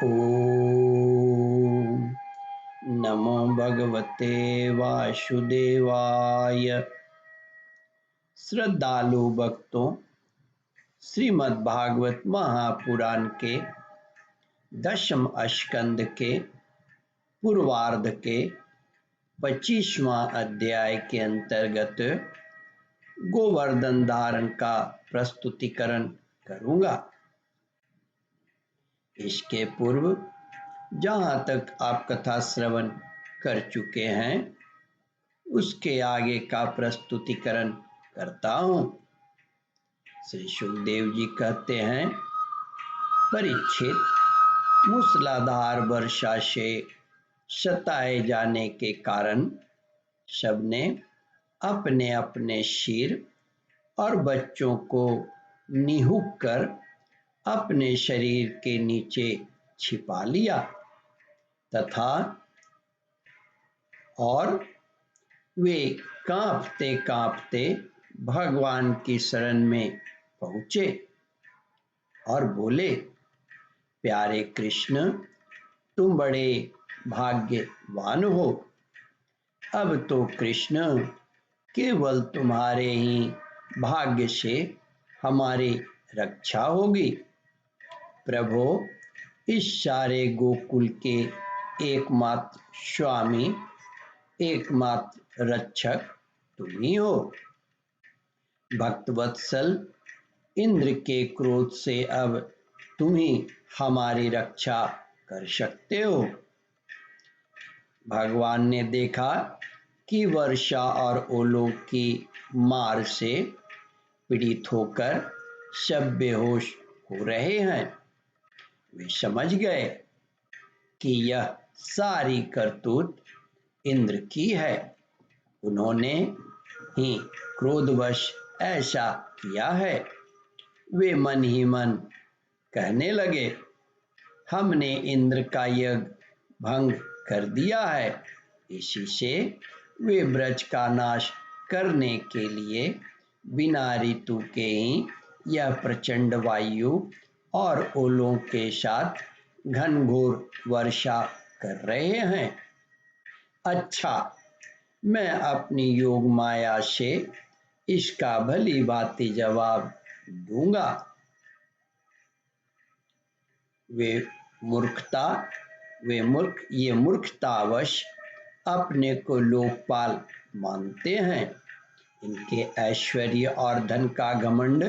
ओम नमो भगवते वासुदेवाय। श्रद्धालु भक्तों, श्रीमद् भागवत महापुराण के 10वें स्कंद के पूर्वार्ध के 25वां अध्याय के अंतर्गत गोवर्धन धारण का प्रस्तुतिकरण करूंगा। इसके पूर्व जहाँ तक आप कथा श्रवण कर चुके हैं उसके आगे का प्रस्तुतिकरण करता हूँ। श्री सुखदेव जी कहते हैं, परीक्षित, मूसलाधार वर्षा से सताए जाने के कारण सबने अपने अपने सिर और बच्चों को निहुक कर अपने शरीर के नीचे छिपा लिया तथा और वे कांपते कांपते भगवान की शरण में पहुँचे और बोले, प्यारे कृष्ण, तुम बड़े भाग्यवान हो। अब तो कृष्ण केवल तुम्हारे ही भाग्य से हमारी रक्षा होगी। प्रभो, इस सारे गोकुल के एकमात्र स्वामी, एकमात्र रक्षक तुम ही हो। भक्तवत्सल, इंद्र के क्रोध से अब तुम ही हमारी रक्षा कर सकते हो। भगवान ने देखा कि वर्षा और ओलों की मार से पीड़ित होकर सब बेहोश हो रहे हैं। वे समझ गए कि यह सारी करतूत इंद्र की है। उन्होंने ही क्रोधवश ऐसा किया है। वे मन ही मन कहने लगे, हमने इंद्र का यज्ञ भंग कर दिया है। इसी से वे ब्रज का नाश करने के लिए बिना ऋतु के ही यह प्रचंड वायु और ओलों के साथ घनघोर वर्षा कर रहे हैं। अच्छा, मैं अपनी योग माया से इसका भली भांति जवाब दूंगा। ये मूर्खतावश अपने को लोकपाल मानते हैं। इनके ऐश्वर्य और धन का घमंड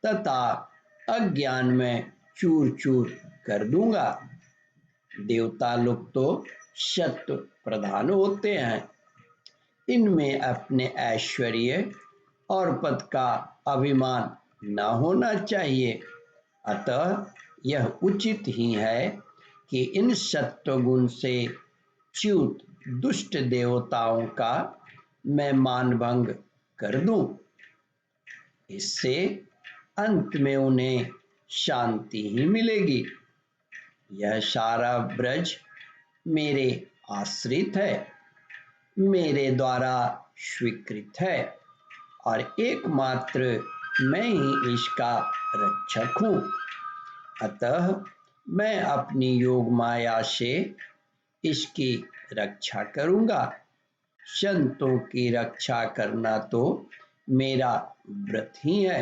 तथा अज्ञान में चूर चूर कर दूंगा। देवता लोग तो सत्व प्रधान होते हैं। इनमें अपने ऐश्वर्य और पद का अभिमान न होना चाहिए। अतः यह उचित ही है कि इन सत्वगुण से च्युत दुष्ट देवताओं का मैं मानभंग कर दूं। इससे अंत में उन्हें शांति ही मिलेगी। यह सारा ब्रज मेरे आश्रित है, मेरे द्वारा स्वीकृत है और एकमात्र मैं ही इसका रक्षक हूँ। अतः मैं अपनी योग माया से इसकी रक्षा करूँगा। संतों की रक्षा करना तो मेरा व्रत ही है।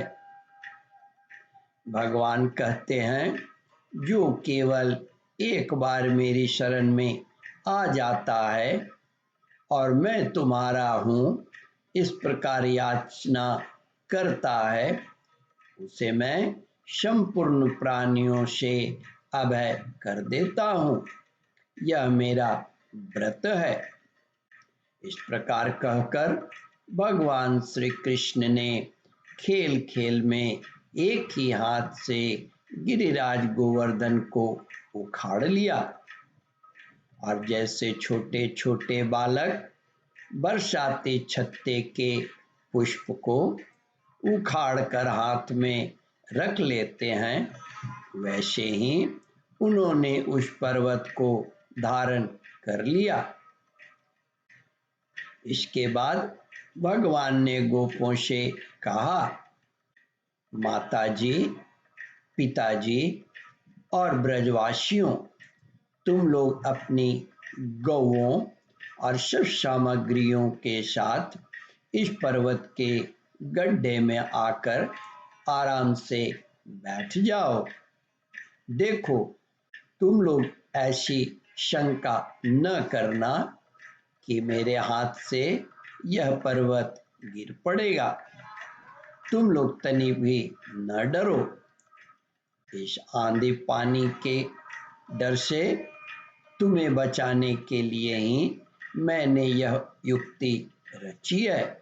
भगवान कहते हैं, जो केवल एक बार मेरी शरण में आ जाता है और मैं तुम्हारा हूँ इस प्रकार याचना करता है, उसे मैं संपूर्ण प्राणियों से अभय कर देता हूँ। यह मेरा व्रत है। इस प्रकार कहकर भगवान श्री कृष्ण ने खेल खेल में एक ही हाथ से गिरिराज गोवर्धन को उखाड़ लिया और जैसे छोटे छोटे बालक बरसाती छत्ते के पुष्प को उखाड़ कर हाथ में रख लेते हैं, वैसे ही उन्होंने उस पर्वत को धारण कर लिया। इसके बाद भगवान ने गोपों से कहा, माताजी, पिताजी और ब्रजवासियों, तुम लोग अपनी गौओं और सब सामग्रियों के साथ इस पर्वत के गड्ढे में आकर आराम से बैठ जाओ। देखो, तुम लोग ऐसी शंका न करना कि मेरे हाथ से यह पर्वत गिर पड़ेगा। तुम लोग तनी भी न डरो। इस आंधी पानी के डर से तुम्हें बचाने के लिए ही मैंने यह युक्ति रची है।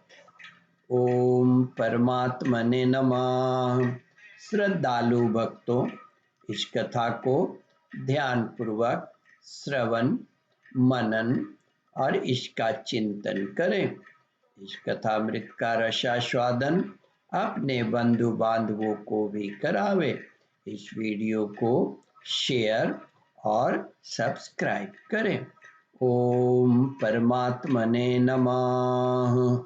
ओम परमात्मने नमः। श्रद्धालु भक्तों, इस कथा को ध्यान पूर्वक श्रवण, मनन और इसका चिंतन करें। इस कथामृत का रसास्वादन अपने बंधु बांधवों को भी करावे। इस वीडियो को शेयर और सब्सक्राइब करें। ओम परमात्मने नमः।